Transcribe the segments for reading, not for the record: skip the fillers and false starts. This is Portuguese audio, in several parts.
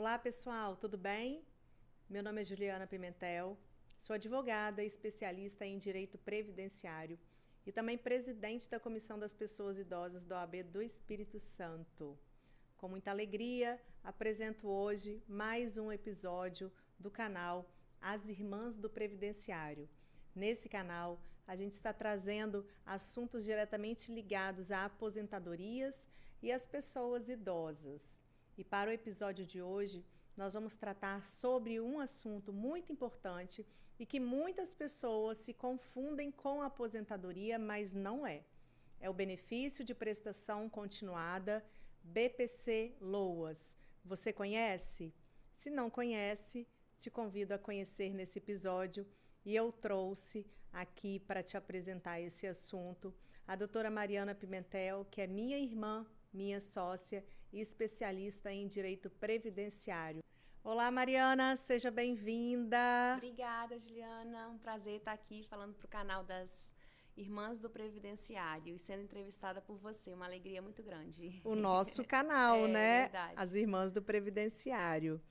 Olá, pessoal, tudo bem? Meu nome é Juliana Pimentel, sou advogada e especialista em direito previdenciário e também presidente da Comissão das Pessoas Idosas da OAB do Espírito Santo. Com muita alegria, apresento hoje mais um episódio do canal As Irmãs do Previdenciário. Nesse canal, a gente está trazendo assuntos diretamente ligados a aposentadorias e às pessoas idosas. E para o episódio de hoje, nós vamos tratar sobre um assunto muito importante e que muitas pessoas se confundem com a aposentadoria, mas não é. É o benefício de prestação continuada, BPC-LOAS. Você conhece? Se não conhece, te convido a conhecer nesse episódio e eu trouxe aqui para te apresentar esse assunto a doutora Mariana Pimentel, que é minha irmã, minha sócia e especialista em direito previdenciário. Olá, Mariana, seja bem-vinda. Obrigada, Juliana. Um prazer estar aqui falando para o canal das Irmãs do Previdenciário e sendo entrevistada por você. Uma alegria muito grande. O nosso canal, né? Verdade. As Irmãs do Previdenciário.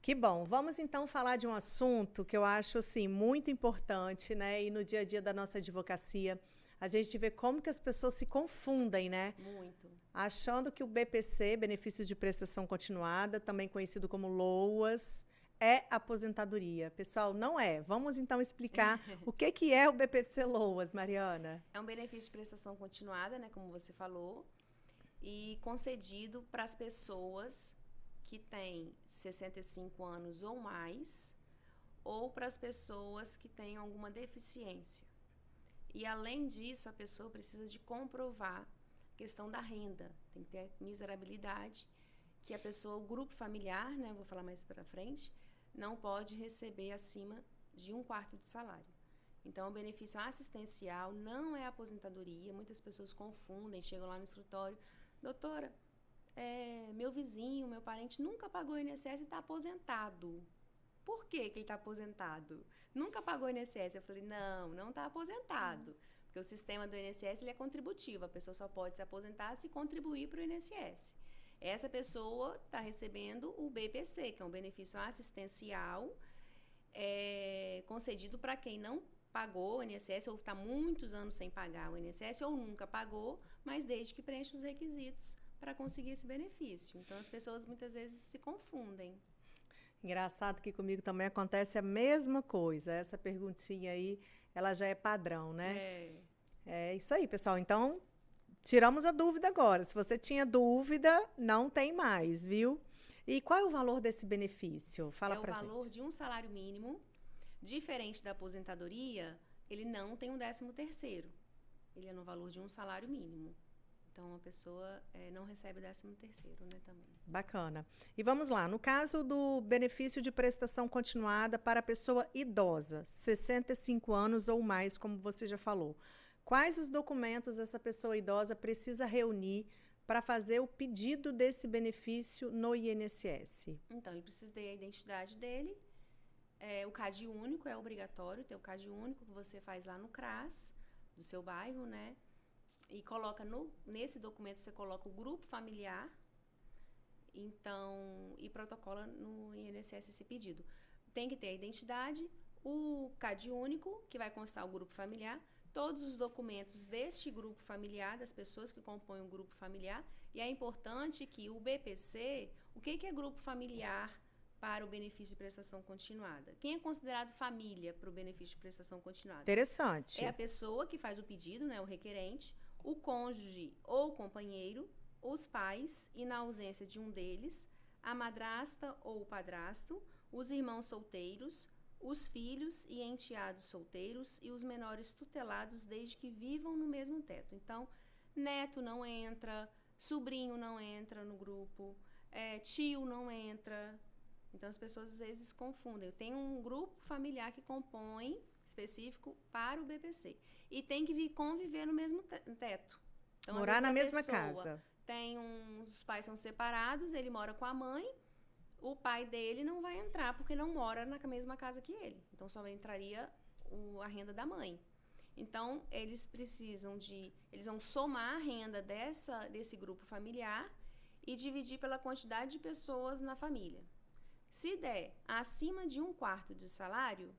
Que bom. Vamos então falar de um assunto que eu acho assim muito importante, né? E no dia a dia da nossa advocacia, a gente vê como que as pessoas se confundem, né? Muito. Achando que o BPC, Benefício de Prestação Continuada, também conhecido como LOAS, é aposentadoria. Pessoal, não é. Vamos então explicar o que é o BPC LOAS, Mariana. É um benefício de prestação continuada, né, como você falou, e concedido para as pessoas que têm 65 anos ou mais, ou para as pessoas que têm alguma deficiência. E, além disso, a pessoa precisa de comprovar a questão da renda. Tem que ter miserabilidade, que a pessoa, o grupo familiar, né, vou falar mais para frente, não pode receber acima de 1/4 de salário. Então, o benefício assistencial não é aposentadoria. Muitas pessoas confundem, chegam lá no escritório, doutora, meu vizinho, meu parente nunca pagou INSS e está aposentado. Por que ele está aposentado? Nunca pagou INSS. Eu falei, não está aposentado. Porque o sistema do INSS ele é contributivo. A pessoa só pode se aposentar se contribuir para o INSS. Essa pessoa está recebendo o BPC, que é um benefício assistencial concedido para quem não pagou o INSS ou está muitos anos sem pagar o INSS ou nunca pagou, mas desde que preenche os requisitos para conseguir esse benefício. Então, as pessoas muitas vezes se confundem. Engraçado que comigo também acontece a mesma coisa. Essa perguntinha aí, ela já é padrão, né? É isso aí, pessoal. Então, tiramos a dúvida agora. Se você tinha dúvida, não tem mais, viu? E qual é o valor desse benefício? Fala pra gente. É o valor de um salário mínimo. Diferente da aposentadoria, ele não tem um 13º. Ele é no valor de um salário mínimo. Então, a pessoa não recebe 13º, né, também. Bacana. E vamos lá, no caso do benefício de prestação continuada para a pessoa idosa, 65 anos ou mais, como você já falou, quais os documentos essa pessoa idosa precisa reunir para fazer o pedido desse benefício no INSS? Então, ele precisa ter a identidade dele, o CAD único é obrigatório, ter o CAD único que você faz lá no CRAS, do seu bairro, né? E coloca nesse documento, você coloca o grupo familiar, então, e protocola no INSS esse pedido. Tem que ter a identidade, o CAD único, que vai constar o grupo familiar, todos os documentos deste grupo familiar, das pessoas que compõem o grupo familiar, e é importante que o BPC, o que é grupo familiar para o benefício de prestação continuada? Quem é considerado família para o benefício de prestação continuada? Interessante. É a pessoa que faz o pedido, né, o requerente, o cônjuge ou companheiro, os pais e, na ausência de um deles, a madrasta ou o padrasto, os irmãos solteiros, os filhos e enteados solteiros e os menores tutelados desde que vivam no mesmo teto. Então, neto não entra, sobrinho não entra no grupo, tio não entra. Então, as pessoas às vezes confundem. Tem um grupo familiar que compõe específico para o BPC. E tem que conviver no mesmo teto. Então, morar na mesma casa. Os pais são separados, ele mora com a mãe, o pai dele não vai entrar porque não mora na mesma casa que ele. Então, só entraria a renda da mãe. Então, eles vão somar a renda desse grupo familiar e dividir pela quantidade de pessoas na família. Se der acima de 1/4 de salário,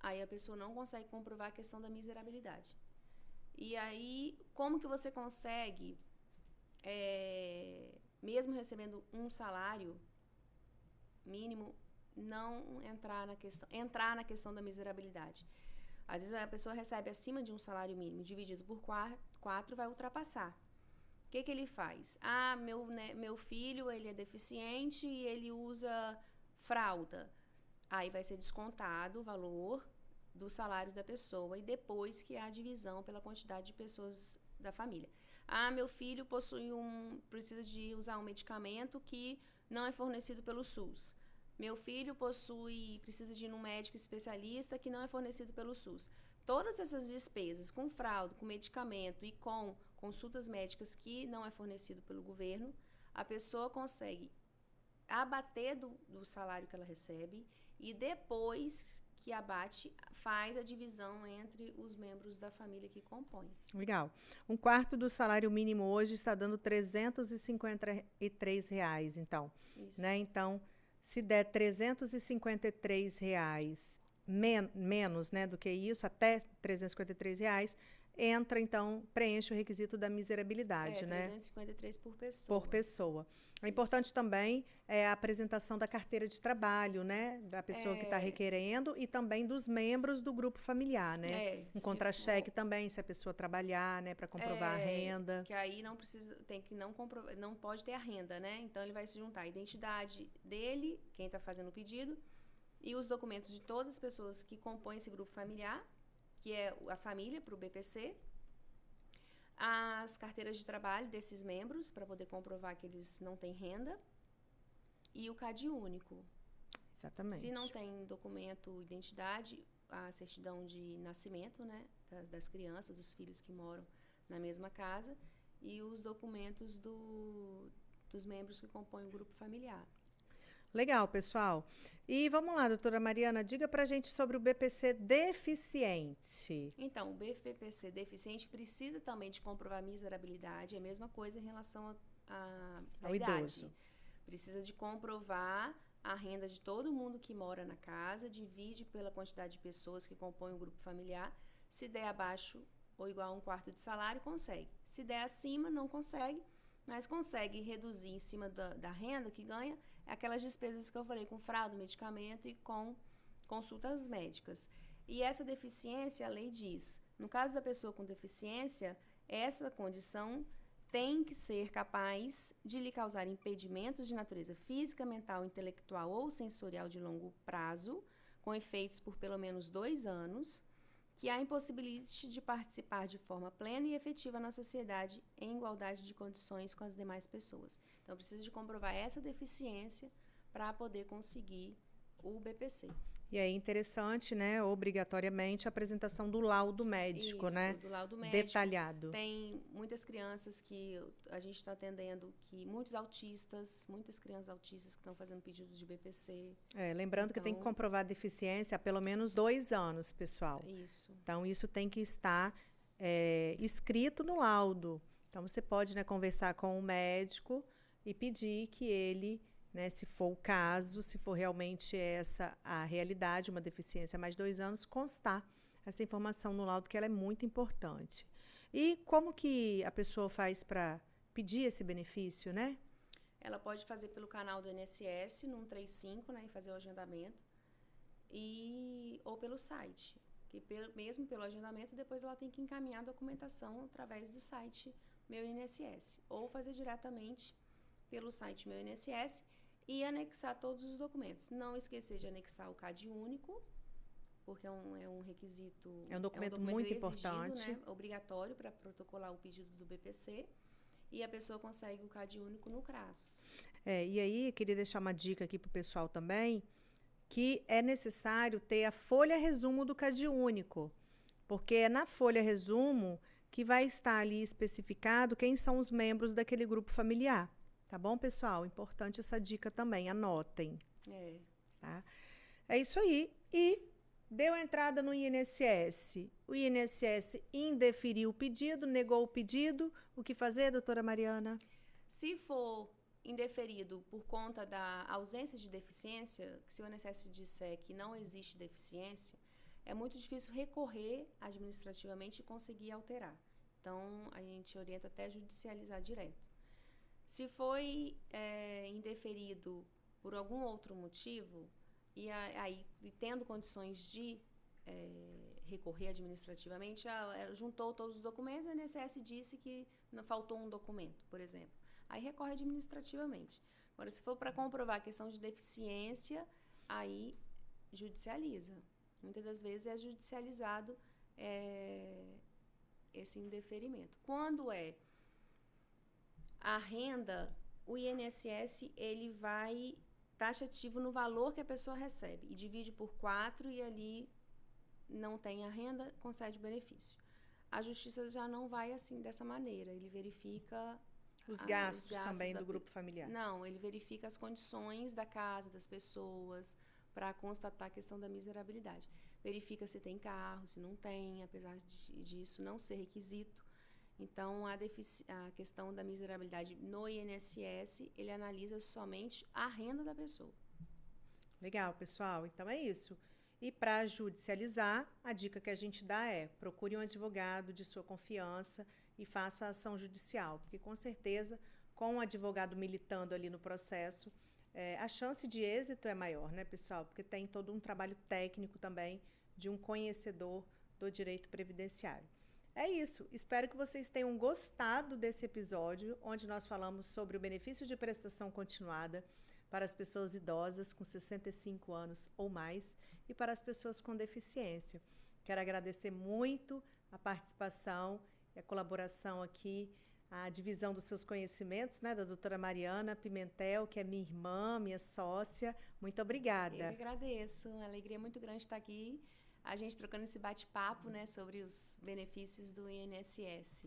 aí a pessoa não consegue comprovar a questão da miserabilidade. E aí, como que você consegue, mesmo recebendo um salário mínimo, não entrar na questão da miserabilidade? Às vezes a pessoa recebe acima de um salário mínimo, dividido por 4 vai ultrapassar. O que ele faz? Meu filho, ele é deficiente e ele usa fralda. Aí vai ser descontado o valor do salário da pessoa e depois que há a divisão pela quantidade de pessoas da família. Meu filho precisa de usar um medicamento que não é fornecido pelo SUS. Meu filho precisa de ir num médico especialista que não é fornecido pelo SUS. Todas essas despesas com fralda, com medicamento e com consultas médicas que não é fornecido pelo governo, a pessoa consegue abater do salário que ela recebe e depois que abate, faz a divisão entre os membros da família que compõem. Legal. 1/4 do salário mínimo hoje está dando R$ 353, então. Isso. Né? Então, se der R$ 353 menos, né, do que isso, até R$ 353, entra, então, preenche o requisito da miserabilidade, né? 353 por pessoa. Por pessoa. É importante também a apresentação da carteira de trabalho, né? Da pessoa que está requerendo e também dos membros do grupo familiar, né? Um contra-cheque também, se a pessoa trabalhar, né? Para comprovar a renda. Que aí não precisa, não pode ter a renda, né? Então, ele vai se juntar a identidade dele, quem está fazendo o pedido, e os documentos de todas as pessoas que compõem esse grupo familiar, que é a família, para o BPC, as carteiras de trabalho desses membros, para poder comprovar que eles não têm renda, e o CAD único. Exatamente. Se não tem documento, identidade, a certidão de nascimento, né, das crianças, dos filhos que moram na mesma casa, e os documentos dos membros que compõem o grupo familiar. Legal, pessoal. E vamos lá, doutora Mariana, diga pra gente sobre o BPC deficiente. Então, o BPC deficiente precisa também de comprovar miserabilidade, é a mesma coisa em relação ao idade. Idoso. Precisa de comprovar a renda de todo mundo que mora na casa, divide pela quantidade de pessoas que compõem o grupo familiar. Se der abaixo ou igual a 1/4 de salário, consegue. Se der acima, não consegue, mas consegue reduzir em cima da renda que ganha aquelas despesas que eu falei, com fralda, medicamento e com consultas médicas. E essa deficiência, a lei diz, no caso da pessoa com deficiência, essa condição tem que ser capaz de lhe causar impedimentos de natureza física, mental, intelectual ou sensorial de longo prazo, com efeitos por pelo menos 2 anos, que a impossibilite de participar de forma plena e efetiva na sociedade em igualdade de condições com as demais pessoas. Então, precisa de comprovar essa deficiência para poder conseguir o BPC. E é interessante, né, obrigatoriamente, a apresentação do laudo médico, Isso, né? Do laudo médico. Detalhado. Tem muitas crianças que a gente está atendendo, muitas crianças autistas que estão fazendo pedido de BPC. Lembrando que tem que comprovar a deficiência há pelo menos 2 anos, pessoal. Isso. Então, isso tem que estar escrito no laudo. Então, você pode, né, conversar com o médico e pedir que ele, né, se for o caso, se for realmente essa a realidade, uma deficiência há mais de 2 anos, constar essa informação no laudo, que ela é muito importante. E como que a pessoa faz para pedir esse benefício, né? Ela pode fazer pelo canal do INSS, no 135, né, e fazer o agendamento, ou pelo site. Que mesmo pelo agendamento, depois ela tem que encaminhar a documentação através do site Meu INSS, ou fazer diretamente pelo site Meu INSS e anexar todos os documentos. Não esquecer de anexar o CAD único, porque é um requisito... É um documento muito exigido, importante. Né, obrigatório para protocolar o pedido do BPC, e a pessoa consegue o CAD único no CRAS. E aí, eu queria deixar uma dica aqui para o pessoal também, que é necessário ter a folha resumo do CAD único, porque é na folha resumo que vai estar ali especificado quem são os membros daquele grupo familiar. Tá bom, pessoal? Importante essa dica também, anotem. Tá? É isso aí. E deu entrada no INSS. O INSS indeferiu o pedido, negou o pedido. O que fazer, doutora Mariana? Se for indeferido por conta da ausência de deficiência, que se o INSS disser que não existe deficiência, é muito difícil recorrer administrativamente e conseguir alterar. Então, a gente orienta até judicializar direto. Se foi indeferido por algum outro motivo, e aí tendo condições de recorrer administrativamente, juntou todos os documentos, o INSS disse que faltou um documento, por exemplo. Aí recorre administrativamente. Agora, se for para comprovar a questão de deficiência, aí judicializa. Muitas das vezes é judicializado esse indeferimento. Quando é a renda, o INSS ele vai taxativo no valor que a pessoa recebe e divide por 4 e ali não tem a renda, concede o benefício. A justiça já não vai assim dessa maneira, ele verifica os gastos também do grupo familiar. Não, ele verifica as condições da casa, das pessoas, para constatar a questão da miserabilidade. Verifica se tem carro, se não tem, apesar disso não ser requisito. Então, a questão da miserabilidade no INSS, ele analisa somente a renda da pessoa. Legal, pessoal. Então, é isso. E para judicializar, a dica que a gente dá é procure um advogado de sua confiança e faça a ação judicial, porque com certeza, com o advogado militando ali no processo, a chance de êxito é maior, né, pessoal? Porque tem todo um trabalho técnico também de um conhecedor do direito previdenciário. É isso. Espero que vocês tenham gostado desse episódio, onde nós falamos sobre o benefício de prestação continuada para as pessoas idosas com 65 anos ou mais e para as pessoas com deficiência. Quero agradecer muito a participação e a colaboração aqui, a divisão dos seus conhecimentos, né, da doutora Mariana Pimentel, que é minha irmã, minha sócia. Muito obrigada. Eu que agradeço. Uma alegria muito grande estar aqui, a gente trocando esse bate-papo, né, sobre os benefícios do INSS.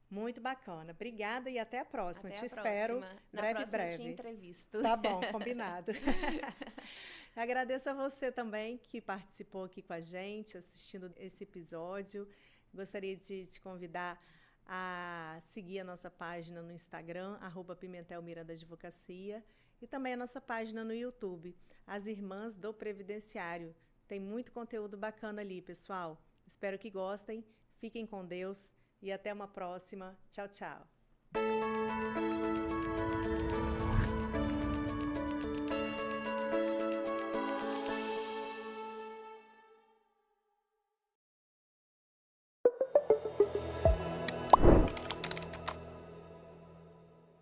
Muito bacana. Obrigada e até a próxima. Até Te a espero próxima. breve. Eu te entrevisto. Tá bom, combinado. Agradeço a você também que participou aqui com a gente, assistindo esse episódio. Gostaria de te convidar a seguir a nossa página no Instagram, @PimentelMirandaAdvocacia, e também a nossa página no YouTube, As Irmãs do Previdenciário. Tem muito conteúdo bacana ali, pessoal. Espero que gostem. Fiquem com Deus e até uma próxima. Tchau, tchau.